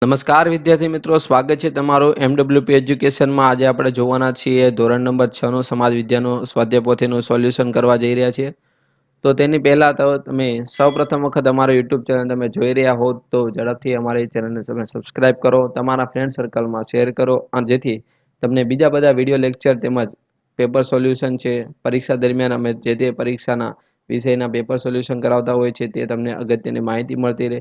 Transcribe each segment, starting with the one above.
નમસ્કાર વિદ્યાર્થી મિત્રો, સ્વાગત છે તમારું એમડબ્લ્યુપી એજ્યુકેશનમાં. આજે આપણે જોવાના છીએ ધોરણ નંબર 6 નું સમાજ વિદ્યાનું સ્વાધ્યાય પોથીનું સોલ્યુશન કરવા જઈ રહ્યા છીએ. તો તેની પહેલા તો તમે સૌપ્રથમ વખત અમારો યુટ્યુબ ચેનલ તમે જોઈ રહ્યા હો તો ઝડપથી અમારી ચેનલને તમે સબસ્ક્રાઇબ કરો, તમારા ફ્રેન્ડ સર્કલમાં શેર કરો, અને જેથી તમને બીજા બધા વિડીયો લેક્ચર તેમજ પેપર સોલ્યુશન છે, પરીક્ષા દરમિયાન અમે જે તે પરીક્ષાના વિષયના પેપર સોલ્યુશન કરાવતા હોય છે તે તમને અગત્યની માહિતી મળતી રહે.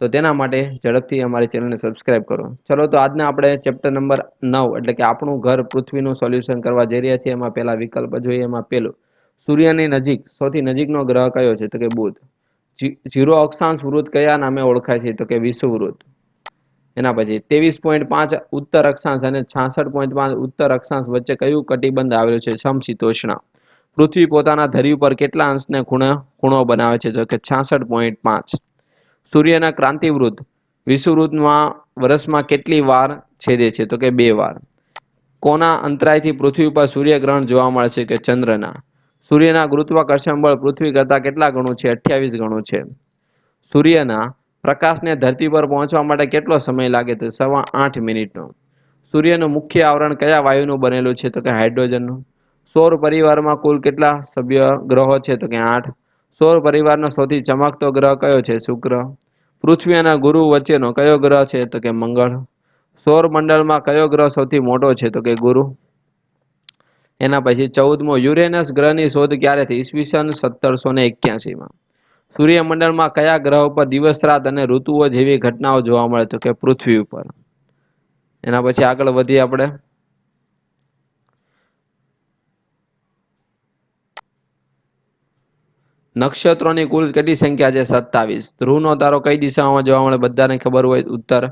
તો તેના માટે ઝડપથી અમારી ચેનલને સબસ્ક્રાઇબ કરો. ચલો તો આજના આપણે ચેપ્ટર નંબર 9 એટલે કે આપણું ઘર પૃથ્વીનું સોલ્યુશન કરવા જઈ રહ્યા છીએ. એમાં પહેલા વિકલ્પ જોઈએ. એમાં પેલું, સૂર્યની નજીક સૌથી નજીકનો ગ્રહ કયો છે? તો કે બુધ. જીરો અક્ષાંશ વૃત્ત કયા નામે ઓળખાય છે? તો કે વિષુવવૃત્ત. એના પછી 23.5 ઉત્તર અક્ષાંશ અને 66.5 ઉત્તર અક્ષાંશ વચ્ચે કયું કટિબંધ આવેલું છે? સમશીતોષ્ણ. પૃથ્વી પોતાના ધરી ઉપર કેટલા અંશને ખૂણો બનાવે છે? તો કે 66.5. સૂર્યના ક્રાંતિવૃત્ત વિષુવવૃત્તમાં વર્ષમાં કેટલી વાર છેદે છે? તો કે 2 વાર. કોના અંતરાયથી પૃથ્વી પર સૂર્યગ્રહણ જોવા મળે છે? કે ચંદ્રના. સૂર્યના ગુરુત્વાકર્ષણ બળ પૃથ્વી કરતા કેટલા ગણું છે? 28 ગણું છે. સૂર્યના પ્રકાશને ધરતી પર પહોંચવા માટે કેટલો સમય લાગે? તો 8.25 મિનિટનો. સૂર્યનું મુખ્ય આવરણ કયા વાયુનું બનેલું છે? તો કે હાઇડ્રોજનનું. સૌર પરિવારમાં કુલ કેટલા સભ્ય ગ્રહો છે? તો કે 8. સૌર પરિવારનો સૌથી ચમકતો ગ્રહ કયો છે? શુક્ર. પૃથ્વી અને ગુરુ વચ્ચેનો કયો ગ્રહ છે? તો કે મંગળ. સૌર મંડળમાં કયો ગ્રહ સૌથી મોટો છે? તો કે ગુરુ. એના પછી 14મો, યુરેનસ ગ્રહની શોધ ક્યારે થઈ? ઈસવીસન 1781માં. સૂર્યમંડળમાં કયા ગ્રહ ઉપર દિવસ રાત અને ઋતુઓ જેવી ઘટનાઓ જોવા મળે? તો કે પૃથ્વી ઉપર. એના પછી આગળ વધીએ આપણે. નક્ષત્રોની કુલ કેટલી સંખ્યા છે? 27. ધ્રુવનો તારો કઈ દિશામાં જોવા મળે? બધાને ખબર હોય, ઉત્તર.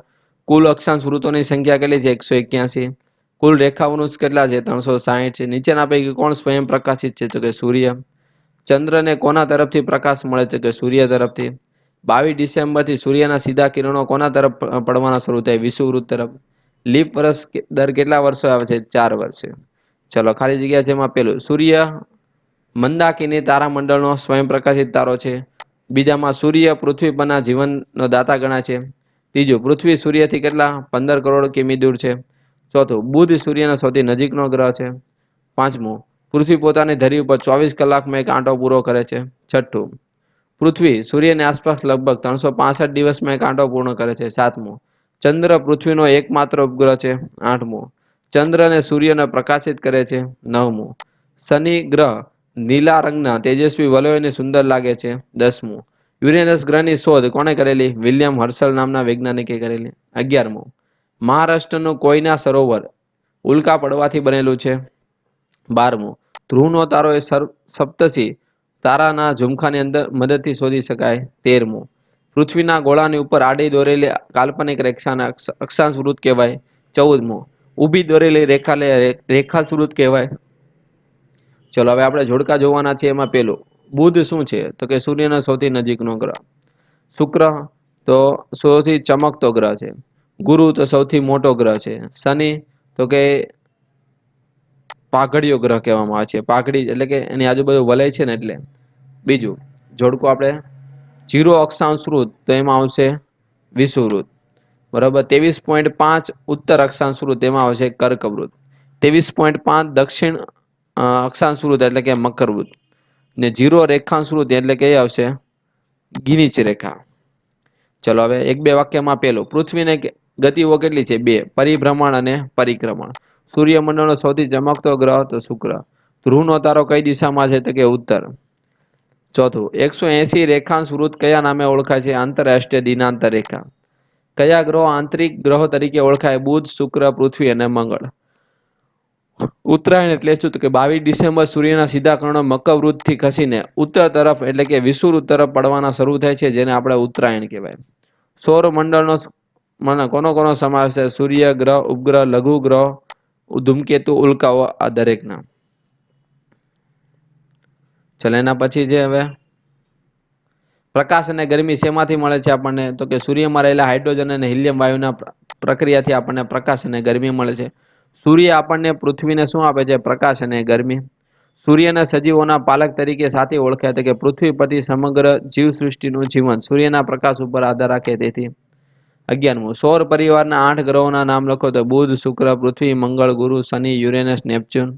કુલ અક્ષાંશ વૃત્તોની સંખ્યા કેટલી છે? 181. કુલ રેખાવૃત્ત કેટલા છે? 360 છે. નીચેના પૈકી કોણ સ્વયં પ્રકાશિત છે? તો કે સૂર્ય. ચંદ્રને કોના તરફથી પ્રકાશ મળે છે? કે સૂર્ય તરફથી. 22 ડિસેમ્બરથી સૂર્યના સીધા કિરણો કોના તરફ પડવાના શરૂ થાય? વિષુવવૃત્ત તરફ. લીપ વર્ષ દર કેટલા વર્ષો આવે છે? 4 વર્ષે. ચલો, ખાલી જગ્યા છે. એમાં પેલું, સૂર્ય મંદાકિની તારામંડળનો સ્વયં પ્રકાશિત તારો છે. બીજામાં, સૂર્ય પૃથ્વી પરના જીવનનો દાતા ગણાય છે. ત્રીજું, પૃથ્વી સૂર્યથી કેટલા 15 કરોડ કિમી દૂર છે. ચોથું, બુધ સૂર્યના સૌથી નજીકનો ગ્રહ છે. પાંચમું, પૃથ્વી પોતાની ધરી ઉપર 24 કલાકમાં એક આંટો પૂરો કરે છે. છઠ્ઠું, પૃથ્વી સૂર્યની આસપાસ લગભગ 365 દિવસમાં એક આંટો પૂર્ણ કરે છે. સાતમું, ચંદ્ર પૃથ્વીનો એકમાત્ર ઉપગ્રહ છે. આઠમું, ચંદ્ર અને સૂર્યને પ્રકાશિત કરે છે. નવમું, શનિ ગ્રહ નીલા રંગના તેજસ્વી વલયોને સુંદર લાગે છે. 10મું, યુરેનસ ગ્રહની શોધ કોણે કરેલી? વિલિયમ હર્શલ નામના વૈજ્ઞાનિકે કરેલી. 11મું, મહારાષ્ટ્રનું કોયના સરોવર ઉલ્કા પડવાથી બનેલું છે. 12મું, ધ્રુવનો તારો એ સપ્તર્ષિ તારાના ઝુમખાની અંદર મદદથી શોધી શકાય. 13મું, પૃથ્વીના ગોળાની ઉપર આડી દોરેલી કાલ્પનિક રેખાને અક્ષાંશ વૃત્ત કહેવાય. 14મું, ઊભી દોરેલી રેખાંશ વૃત્ત કહેવાય. ચલો, હવે આપણે જોડકા જોવાના છે. એમાં પેલું, બુધ શું છે? તો કે સૂર્યનો સૌથી નજીકનો ગ્રહ. શુક્ર તો સૌથી ચમકતો ગ્રહ છે. ગુરુ તો સૌથી મોટો ગ્રહ છે. શનિ તો કે પાઘડીયો ગ્રહ કહેવામાં આવે છે. પાઘડી એટલે કે એની આજુબાજુ વલય છે ને એટલે. બીજું જોડકું આપણે, જીરો અક્ષાંશ વૃત્ત તો એમાં આવશે વિષુવવૃત્ત. બરાબર. 23.5 ઉત્તર અક્ષાંશ વૃત્ત એમાં આવશે કર્કવૃત્ત. 23.5 દક્ષિણ અક્ષાંશ વૃત્ત એટલે કે મકરવૃત્ત. ને જીરો રેખાંશ વૃત્ત એટલે કે આવશે ગિનીચ રેખા. ચલો, હવે એક બે વાક્યમાં પેલું, પૃથ્વીને ગતિઓ કેટલી છે? 2, પરિભ્રમણ અને પરિક્રમણ. સૂર્યમંડળનો સૌથી ચમકતો ગ્રહ તો શુક્ર. ધ્રુવનો તારો કઈ દિશામાં છે? તો કે ઉત્તર. ચોથું, 180 રેખાંશ વૃત્ત કયા નામે ઓળખાય છે? આંતરરાષ્ટ્રીય દિનાંતર રેખા. કયા ગ્રહો આંતરિક ગ્રહો તરીકે ઓળખાય? બુધ, શુક્ર, પૃથ્વી અને મંગળ. ઉત્તરાયણ એટલે શું? તો કે 22 ડિસેમ્બર સૂર્યના સીધા કિરણો મકરવૃત્તથી ખસીને ઉત્તર તરફ એટલે કે વિષુવવૃત્ત તરફ પડવાના શરૂ થાય છે, જેને આપણે ઉત્તરાયણ કહેવાય. સૌર મંડળનો કોનો કોનો સમાવેશ છે? સૂર્ય, ગ્રહ, ઉપગ્રહ, લઘુ ગ્રહ, ધૂમકેતુ, ઉલ્કાઓ આ દરેકના. ચલો, એના પછી જે હવે પ્રકાશ અને ગરમી શેમાંથી મળે છે આપણને? તો કે સૂર્યમાં રહેલા હાઇડ્રોજન અને હિલિયમ વાયુના પ્રક્રિયાથી આપણને પ્રકાશ અને ગરમી મળે છે. સૂર્ય આપણને પૃથ્વીને શું આપે છે? પ્રકાશ અને ગરમી. સૂર્યના સજીવોના પાલક તરીકે સાથે ઓળખાય કે પૃથ્વી પરથી સમગ્ર જીવસૃષ્ટિનું જીવન સૂર્યના પ્રકાશ ઉપર આધાર રાખે તેથી. 11મું સૌર પરિવારના 8 ગ્રહોના નામ લખો તો બુધ, શુક્ર, પૃથ્વી, મંગળ, ગુરુ, શનિ, યુરેનસ, નેપચ્યુન.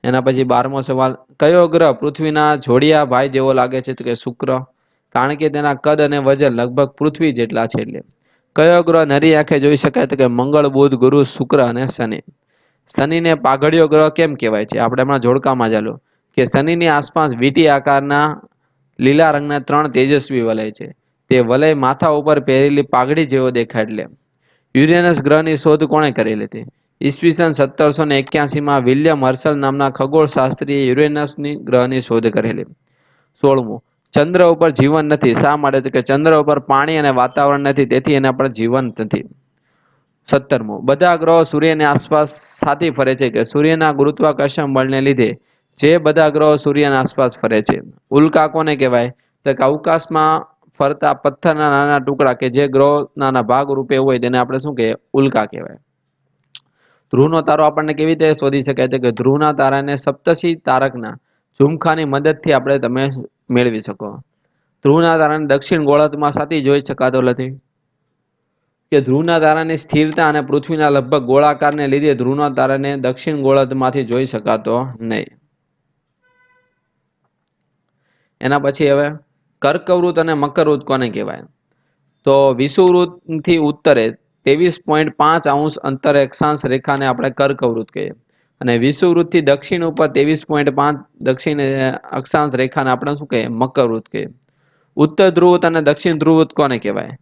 એના પછી 12મો સવાલ કયો ગ્રહ પૃથ્વીના જોડિયા ભાઈ જેવો લાગે છે? તો કે શુક્ર, કારણ કે તેના કદ અને વજન લગભગ પૃથ્વી જેટલા છે. એટલે કયો ગ્રહ નરી આંખે જોઈ શકાય? તો કે મંગળ, બુધ, ગુરુ, શુક્ર અને શનિ. શનિને પાઘડિયો ગ્રહ કેમ કહેવાય છે? આપણે હમણાં જોડકામાં ચાલો કે શનિની આસપાસ વીટી આકારના લીલા રંગના 3 તેજસ્વી વલય છે. તે વલય માથા ઉપર પહેરેલી પાઘડી જેવો દેખાય. એટલે યુરેનસ ગ્રહની શોધ કોણે કરેલી હતી? ઈસવીસન 1781માં વિલિયમ હર્શલ નામના ખગોળશાસ્ત્રીએ યુરેનસની ગ્રહની શોધ કરેલી. 16મું ચંદ્ર ઉપર જીવન નથી. શા માટે? તો કે ચંદ્ર ઉપર પાણી અને વાતાવરણ નથી, તેથી એના પર જીવન નથી. 17મું બધા ગ્રહો સૂર્યની આસપાસ સાથી ફરે છે કે સૂર્યના ગુરુત્વાકર્ષણ બળને લીધે જે બધા ગ્રહો સૂર્યના આસપાસ ફરે છે? ઉલ્કા કોને કહેવાય? તો કે અવકાશમાં ફરતા પથ્થરના નાના ટુકડા કે જે ગ્રહોના ભાગ રૂપે હોય તેને આપણે શું કહીએ? ઉલ્કા કહેવાય. ધ્રુવનો તારો આપણને કેવી રીતે શોધી શકાય? છે કે ધ્રુવના તારાને સપ્તર્ષિ તારકના ઝુમખાની મદદથી આપણે તમે મેળવી શકો. ધ્રુવના તારાને દક્ષિણ ગોળાર્ધમાં સાથી જોઈ શકાતો નથી કે ધ્રુવના તારાની સ્થિરતા અને પૃથ્વીના લગભગ ગોળાકારને લીધે ધ્રુવના તારાને દક્ષિણ ગોળાર્ધમાંથી જોઈ શકાતો નહીં. એના પછી હવે કર્કવૃત અને મકરવૃત કોને કહેવાય? તો વિષુવવૃત્તથી ઉત્તરે 23.5 અંતરે અક્ષાંશ રેખાને આપણે કર્કવૃત કહીએ અને વિષુવવૃત્તથી દક્ષિણ ઉપર 23.5 દક્ષિણ અક્ષાંશ રેખાને આપણે શું કહીએ? મકરવૃત કહીએ. ઉત્તર ધ્રુવ અને દક્ષિણ ધ્રુવ કોને કહેવાય?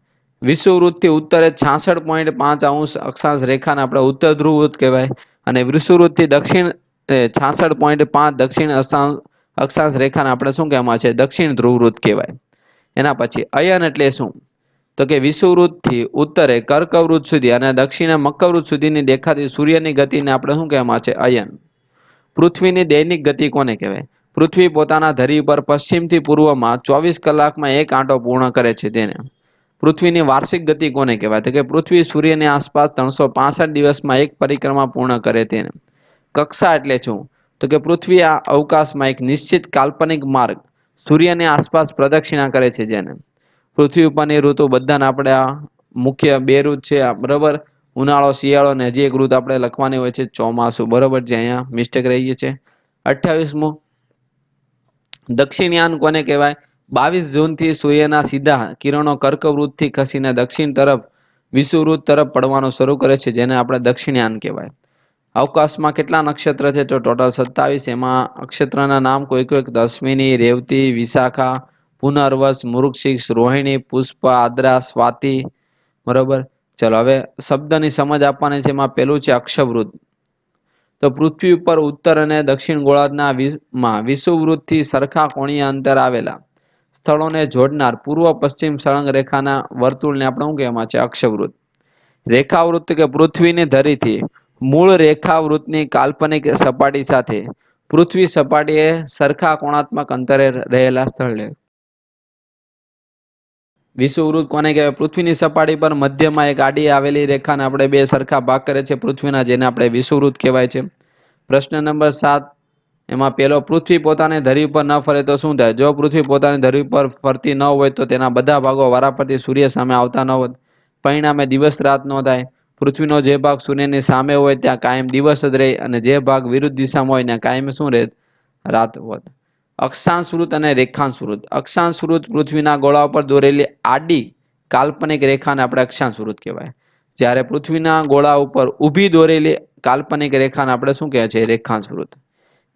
વિષુવવૃત્તથી ઉત્તરે 66.5 અક્ષાંશ રેખાને આપણે ઉત્તર ધ્રુવ કહેવાય અને વિષુવવૃત્તથી દક્ષિણ 66.5 દક્ષિણ અક્ષાંશ રેખાને આપણે શું કહેવામાં છે? દક્ષિણ ધ્રુવવૃત્ત કહેવાય. એના પછી અયન એટલે શું? તો કે વિષુવવૃત્તથી ઉત્તરે કર્કવૃત સુધી અને દક્ષિણે મકરવૃત સુધીની દેખાતી સૂર્યની ગતિને આપણે શું કહેવામાં છે? અયન. પૃથ્વીની દૈનિક ગતિ કોને કહેવાય? પૃથ્વી પોતાના ધરી પર પશ્ચિમથી પૂર્વમાં 24 કલાકમાં એક આંટો પૂર્ણ કરે છે તેને. પૃથ્વીની વાર્ષિક ગતિ કોને કહેવાય? તો કે પૃથ્વી સૂર્યની આસપાસ 365 દિવસમાં એક પરિક્રમા પૂર્ણ કરે તેને. કક્ષા એટલે શું? તો કે પૃથ્વી આ અવકાશમાં એક નિશ્ચિત કાલ્પનિક માર્ગ સૂર્યની આસપાસ પ્રદક્ષિણા કરે છે જેને. પૃથ્વી ઉપરની ઋતુ બધાને આપણે આ મુખ્ય 2 ઋતુ છે બરાબર, ઉનાળો, શિયાળો અને હજી એક ઋતુ આપણે લખવાની હોય છે ચોમાસું, બરાબર, જે અહીંયા મિસ્ટેક રહી ગઈ છે. 28મું દક્ષિણયાન કોને કહેવાય? 22 જૂનથી સૂર્યના સીધા કિરણો કર્કવૃતથી ખસીને દક્ષિણ તરફ વિષુવવૃત્ત તરફ પડવાનું શરૂ કરે છે જેને આપણે દક્ષિણયાન કહેવાય. અવકાશમાં કેટલા નક્ષત્ર છે? તો ટોટલ 27. એમાં નક્ષત્રના નામ કોઈ અશ્વિની, રેવતી, વિશાખા, પુનર્વસ, મૃગશિર, રોહિણી, પુષ્પ, આદ્રા, સ્વાતિ, બરોબર. ચલો હવે શબ્દની સમજ આપવાની છે. એમાં પેલું છે અક્ષવૃત. તો પૃથ્વી ઉપર ઉત્તર અને દક્ષિણ ગોળાર્ધના વિષુવવૃત્તથી સરખા કોણીય અંતર આવેલા સ્થળોને જોડનાર પૂર્વ પશ્ચિમ સળંગ રેખાના વર્તુળને આપણે શું કહેવામાં છે? અક્ષવૃત. રેખાવૃત્ત કે પૃથ્વીની ધરીથી મૂળ રેખાવૃત્તની કાલ્પનિક સપાટી સાથે પૃથ્વી સપાટીએ સરખા કોણાત્મક અંતરે રહેલા સ્થળને વિષુવવૃત્ત કોને કહેવાય? પૃથ્વીની સપાટી પર મધ્યમાં એક આડી આવેલી રેખાને આપણે 2 સરખા ભાગ કરે છે પૃથ્વીના, જેને આપણે વિષુવવૃત્ત કહેવાય છે. પ્રશ્ન નંબર 7 એમાં પેલો પૃથ્વી પોતાની ધરી ઉપર ન ફરે તો શું થાય? જો પૃથ્વી પોતાની ધરી ઉપર ફરતી ન હોય તો તેના બધા ભાગો વારાફરતી સૂર્ય સામે આવતા ન હોય, પરિણામે દિવસ રાત ન થાય. પૃથ્વીનો જે ભાગ સૂર્યની સામે હોય ત્યાં કાયમ દિવસ જ રહે અને જે ભાગ વિરુદ્ધ દિશામાં હોય ત્યાં કાયમ શું રહે? રાત હોય. અક્ષાંશ વૃત્ત અને રેખાંશ વૃત્ત. અક્ષાંશ વૃત્ત પૃથ્વીના ગોળા ઉપર દોરેલી આડી કાલ્પનિક રેખાને આપણે અક્ષાંશ વૃત્ત કહેવાય. જ્યારે પૃથ્વીના ગોળા ઉપર ઊભી દોરેલી કાલ્પનિક રેખાને આપણે શું કહેવાય છે? રેખાંશ વૃત્ત.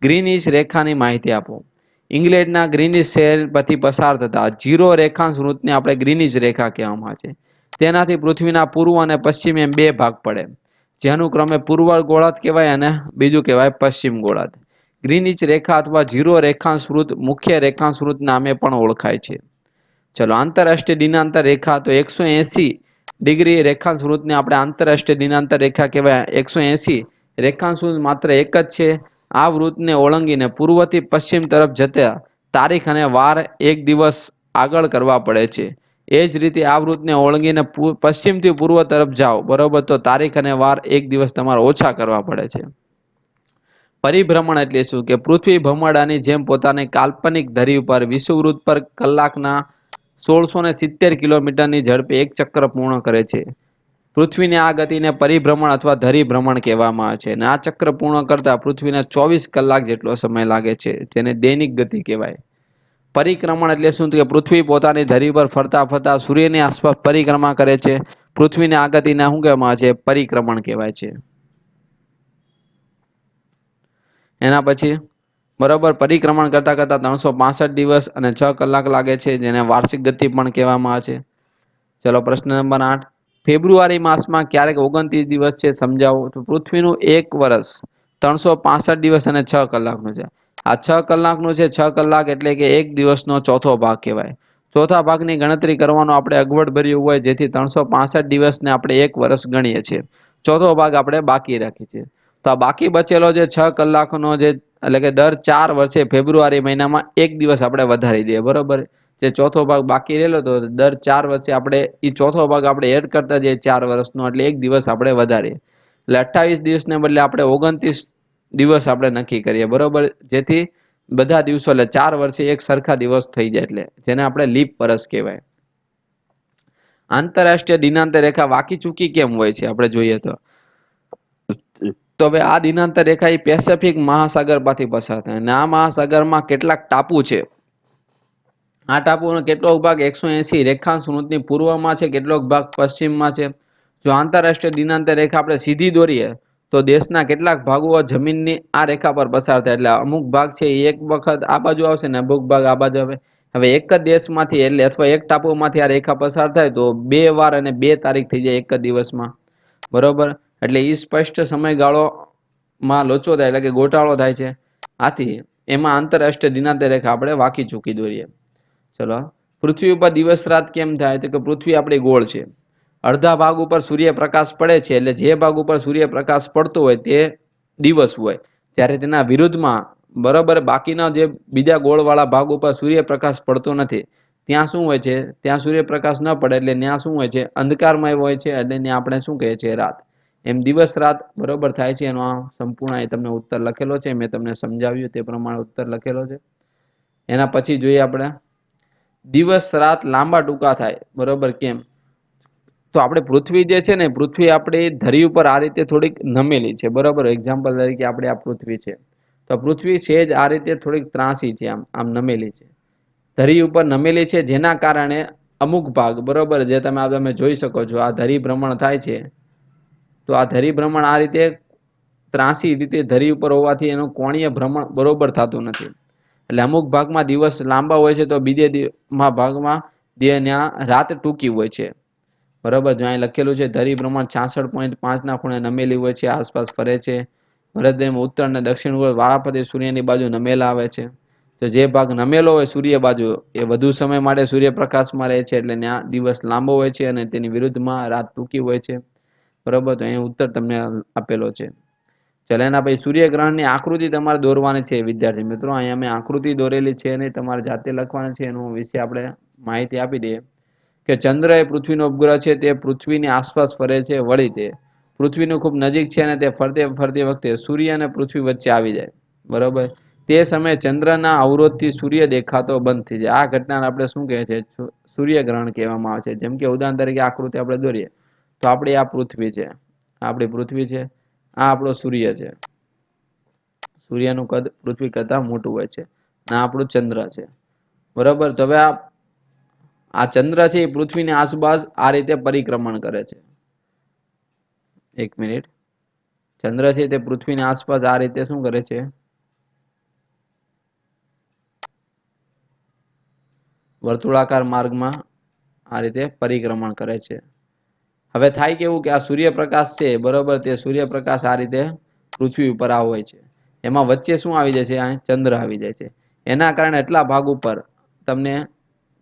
ગ્રીનિશ રેખાની માહિતી આપો. ઇંગ્લેન્ડના ગ્રીનિશ શહેર પરથી પસાર થતા 0 રેખાંશ વૃત્તને આપણે ગ્રીનિશ રેખા કહેવામાં આવે છે. તેનાથી પૃથ્વીના પૂર્વ અને પશ્ચિમ એમ 2 ભાગ પડે, જેનું ક્રમે પૂર્વ ગોળાર્ધ કહેવાય અને બીજું કહેવાય પશ્ચિમ ગોળાર્ધ. ગ્રીનિચ રેખા અથવા 0 રેખાંશ વૃત્ત મુખ્ય રેખાંશ વૃત્ત નામે પણ ઓળખાય છે. ચલો આંતરરાષ્ટ્રીય દિનાંતર રેખા. તો 180 ડિગ્રી રેખાંશ વૃત્તને આપણે આંતરરાષ્ટ્રીય દિનાંતર રેખા કહેવાય. 180 રેખાંશ વૃત્ત માત્ર એક જ છે. આ વૃત્તને ઓળંગીને પૂર્વથી પશ્ચિમ તરફ જતા તારીખ અને વાર એક દિવસ આગળ કરવા પડે છે. એ જ રીતે આ વૃત્તને ઓળંગીને પશ્ચિમથી પૂર્વ તરફ જાઓ, બરોબર, તો તારીખ અને વાર એક દિવસ તમારે ઓછા કરવા પડે છે. પરિભ્રમણ એટલે શું? કે પૃથ્વી ભમરડાની જેમ પોતાની કાલ્પનિક ધરી ઉપર વિષુવવૃત્ત પર કલાકના 1670 કિલોમીટરની ઝડપે એક ચક્ર પૂર્ણ કરે છે. પૃથ્વીની આ ગતિને પરિભ્રમણ અથવા ધરીભ્રમણ કહેવામાં આવે છે. અને આ ચક્ર પૂર્ણ કરતા પૃથ્વીને 24 કલાક જેટલો સમય લાગે છે, જેને દૈનિક ગતિ કહેવાય. પરિક્રમણ એટલે શું? કે પૃથ્વી પોતાની ધરી પર ફરતા ફરતા સૂર્યની આસપાસ પરિક્રમા કરે છે. પૃથ્વીની આ ગતિને શું કહેવામાં આવે છે? પરિક્રમણ કહેવાય છે. એના પછી બરોબર પરિક્રમણ કરતા કરતા 365 દિવસ અને 6 કલાક લાગે છે, જેને વાર્ષિક ગતિ પણ કહેવામાં આવે છે. ચલો પ્રશ્ન નંબર 8. ફેબ્રુઆરી માસમાં ક્યારેક 29 દિવસ છે, સમજાવો. તો પૃથ્વીનું એક વર્ષ 365 દિવસ અને 6 કલાકનું છે. આ 6 કલાકનું છે. 6 કલાક એટલે કે એક દિવસનો ચોથો ભાગ કહેવાય. ચોથા ભાગની ગણતરી કરવાનો આપણે અગવડ ભર્યું હોય, જેથી 365 દિવસને આપણે એક વર્ષ ગણીએ છીએ. ચોથો ભાગ આપણે બાકી રાખીએ છીએ. તો આ બાકી બચેલો જે 6 કલાકનો જે એટલે કે દર 4 વર્ષે ફેબ્રુઆરી મહિનામાં એક દિવસ આપણે વધારી દઈએ, બરોબર. જે ચોથો ભાગ બાકી રહેલો તો દર 4 વર્ષે આપણે એ ચોથો ભાગ આપણે એડ કરતા જઈએ 4 વર્ષનો, એટલે એક દિવસ આપણે વધારીએ. એટલે 28 દિવસને બદલે આપણે 29 દિવસ આપણે નક્કી કરીએ, બરોબર. જેથી બધા દિવસો એટલે 4 વર્ષે એક સરખા દિવસ થઈ જાય, એટલે જેને આપણે લીપ વર્ષ કહેવાય. આંતરરાષ્ટ્રીય દિનાંત રેખા વાકી ચૂકી કેમ હોય છે? આપણે જોઈએ તો હવે આ દિનાંત રેખા એ પેસિફિક મહાસાગર માંથી પસાર થાય, અને આ મહાસાગરમાં કેટલાક ટાપુ છે. આ ટાપુનો કેટલોક ભાગ 180 રેખાંશ વૃત્તની પૂર્વમાં છે, કેટલોક ભાગ પશ્ચિમમાં છે. જો આંતરરાષ્ટ્રીય દિનાંત રેખા આપણે સીધી દોરીએ તો દેશના કેટલાક ભાગો જમીનની આ રેખા પર પસાર થાય, એટલે અમુક ભાગ છે એ એક વખત આ બાજુ આવશે ને અમુક ભાગ આ બાજુ આવે. હવે એક જ દેશમાંથી એટલે અથવા એક ટાપુમાંથી આ રેખા પસાર થાય તો 2 વાર અને 2 તારીખ થઈ જાય એક જ દિવસમાં, બરોબર. એટલે એ સ્પષ્ટ સમયગાળો માં લોચો થાય એટલે કે ગોટાળો થાય છે. આથી એમાં આંતરરાષ્ટ્રીય દિનાંત રેખા આપણે વાકી ચૂકી દોરીએ. ચલો પૃથ્વી ઉપર દિવસ રાત કેમ થાય? તો કે પૃથ્વી આપણી ગોળ છે. અડધા ભાગ ઉપર સૂર્યપ્રકાશ પડે છે, એટલે જે ભાગ ઉપર સૂર્યપ્રકાશ પડતો હોય તે દિવસ હોય, ત્યારે તેના વિરુદ્ધમાં બરોબર બાકીના જે બીજા ગોળવાળા ભાગ ઉપર સૂર્યપ્રકાશ પડતો નથી, ત્યાં શું હોય છે? ત્યાં સૂર્યપ્રકાશ ન પડે એટલે ત્યાં શું હોય છે? અંધકારમય હોય છે, એટલે ત્યાં આપણે શું કહીએ છીએ? રાત. એમ દિવસ રાત બરોબર થાય છે. એનો સંપૂર્ણ તમને ઉત્તર લખેલો છે, મેં તમને સમજાવ્યું તે પ્રમાણે ઉત્તર લખેલો છે. એના પછી જોઈએ આપણે દિવસ રાત લાંબા ટૂંકા થાય, બરોબર કેમ? તો આપણે પૃથ્વી જે છે ને, પૃથ્વી આપણી ધરી ઉપર આ રીતે થોડીક નમેલી છે, બરોબર. એક્ઝામ્પલ તરીકે આપણે આ પૃથ્વી છે, તો પૃથ્વી છે જ આ રીતે થોડીક ત્રાસી છે, આમ આમ નમેલી છે, ધરી ઉપર નમેલી છે. જેના કારણે અમુક ભાગ બરોબર જે તમે જોઈ શકો છો, આ ધરી ભ્રમણ થાય છે. તો આ ધરી ભ્રમણ આ રીતે ત્રાસી રીતે ધરી ઉપર હોવાથી એનું કોણીય ભ્રમણ બરોબર થતું નથી. એટલે અમુક ભાગમાં દિવસ લાંબા હોય છે, તો બીજે ભાગમાં રાત ટૂંકી હોય છે, બરોબર. જો અહીં લખેલું છે ધરી ભ્રમણ 66.5 ના ખૂણે નમેલી હોય છે, આસપાસ ફરે છે. ભરતદેવ ઉત્તર અને દક્ષિણ વારાફરતી સૂર્યની બાજુ નમેલા આવે છે. તો જે ભાગ નમેલો હોય સૂર્ય બાજુ એ વધુ સમય માટે સૂર્યપ્રકાશમાં રહે છે, એટલે ત્યાં દિવસ લાંબો હોય છે અને તેની વિરુદ્ધમાં રાત ટૂંકી હોય છે, બરોબર. તો અહીં ઉત્તર તમને આપેલો છે. ચાલો એના પછી સૂર્યગ્રહણની આકૃતિ તમારે દોરવાની છે, વિદ્યાર્થી મિત્રો. અહીંયા મેં આકૃતિ દોરેલી છે નહીં, તમારે જાતે લખવાની છે. એનું વિશે આપણે માહિતી આપી દઈએ કે ચંદ્ર એ પૃથ્વીનો ઉપગ્રહ છે. તે પૃથ્વીની આસપાસ ફરે છે. વળી તે પૃથ્વીનું ખૂબ નજીક છે અને તે ફરતી વખતે સૂર્ય અને પૃથ્વી વચ્ચે આવી જાય, બરોબર. તે સમયે ચંદ્રના અવરોધથી સૂર્ય દેખાતો બંધ થઈ જાય. આ ઘટનાને આપણે શું કહે છે? સૂર્યગ્રહણ કહેવામાં આવે છે. જેમ કે ઉદાહરણ તરીકે આકૃતિ આપણે દોરીએ તો આપણી આ પૃથ્વી છે, આપણી પૃથ્વી છે, આ આપણો સૂર્ય છે. સૂર્યનું કદ પૃથ્વી કરતા મોટું હોય છે, અને આ આપણું ચંદ્ર છે, બરોબર. તો હવે આ ચંદ્ર છે એ પૃથ્વીની આસપાસ આ રીતે પરિક્રમણ કરે છે. એક મિનિટ. ચંદ્ર છે તે પૃથ્વીની આસપાસ આ રીતે શું કરે છે? વર્તુળાકાર માર્ગમાં આ રીતે પરિક્રમણ કરે છે. હવે થાય કેવું કે આ સૂર્યપ્રકાશ છે, બરોબર. તે સૂર્યપ્રકાશ આ રીતે પૃથ્વી ઉપર આ હોય છે. એમાં વચ્ચે શું આવી જાય છે? આ ચંદ્ર આવી જાય છે. એના કારણે એટલા ભાગ ઉપર તમને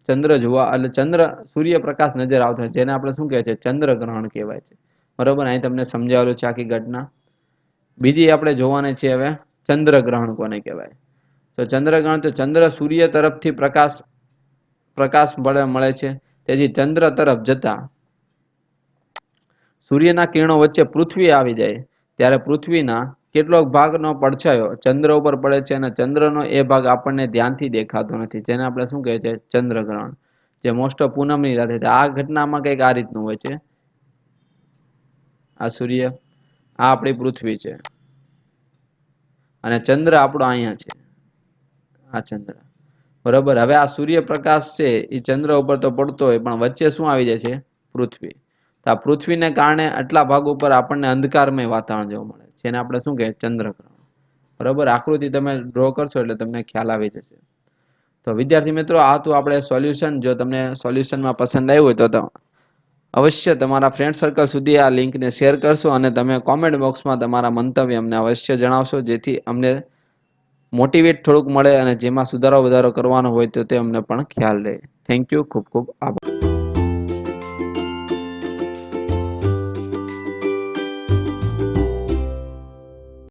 ચંદ્ર જોવા એટલે ચંદ્ર સૂર્યપ્રકાશ નજર આવતો હોય, જેને આપણે શું કહે છે? ચંદ્રગ્રહણ કહેવાય છે, બરોબર. અહીં તમને સમજાવેલું છે આખી ઘટના. બીજી આપણે જોવાની છે હવે ચંદ્રગ્રહણ કોને કહેવાય? તો ચંદ્રગ્રહણ તો ચંદ્ર સૂર્ય તરફથી પ્રકાશ મળે છે. તેથી ચંદ્ર તરફ જતા સૂર્યના કિરણો વચ્ચે પૃથ્વી આવી જાય ત્યારે પૃથ્વીના કેટલોક ભાગનો પડછાયો ચંદ્ર ઉપર પડે છે, અને ચંદ્રનો એ ભાગ આપણને ધ્યાનથી દેખાતો નથી, જેને આપણે શું કહે છે? ચંદ્રગ્રહણ. જે મોસ્ટ ઓફ પૂનમની રાતે છે. આ ઘટનામાં કંઈક આ રીતનું હોય છે. આ સૂર્ય, આ આપણી પૃથ્વી છે અને ચંદ્ર આપણો અહીંયા છે. આ ચંદ્ર, બરોબર. હવે આ સૂર્યપ્રકાશ છે એ ચંદ્ર ઉપર તો પડતો હોય, પણ વચ્ચે શું આવી જાય છે? પૃથ્વી. તો આ પૃથ્વીને કારણે આટલા ભાગ ઉપર આપણને અંધકારમય વાતાવરણ જોવા મળે છે, જેને આપણે શું કહીએ? ચંદ્રગ્રહણ. બરોબર. આકૃતિ તમે ડ્રો કરશો એટલે તમને ખ્યાલ આવી જશે. તો વિદ્યાર્થી મિત્રો, આ હતું આપણે સોલ્યુશન. જો તમને સોલ્યુશનમાં પસંદ આવ્યું હોય તો અવશ્ય તમારા ફ્રેન્ડ સર્કલ સુધી આ લિંકને શેર કરશો અને તમે કોમેન્ટ બોક્સમાં તમારા મંતવ્ય અમને અવશ્ય જણાવશો, જેથી અમને મોટિવેટ થોડુંક મળે અને જેમાં સુધારો વધારો કરવાનો હોય તો તે અમને પણ ખ્યાલ રહે. Thank you. ખૂબ ખૂબ આભાર.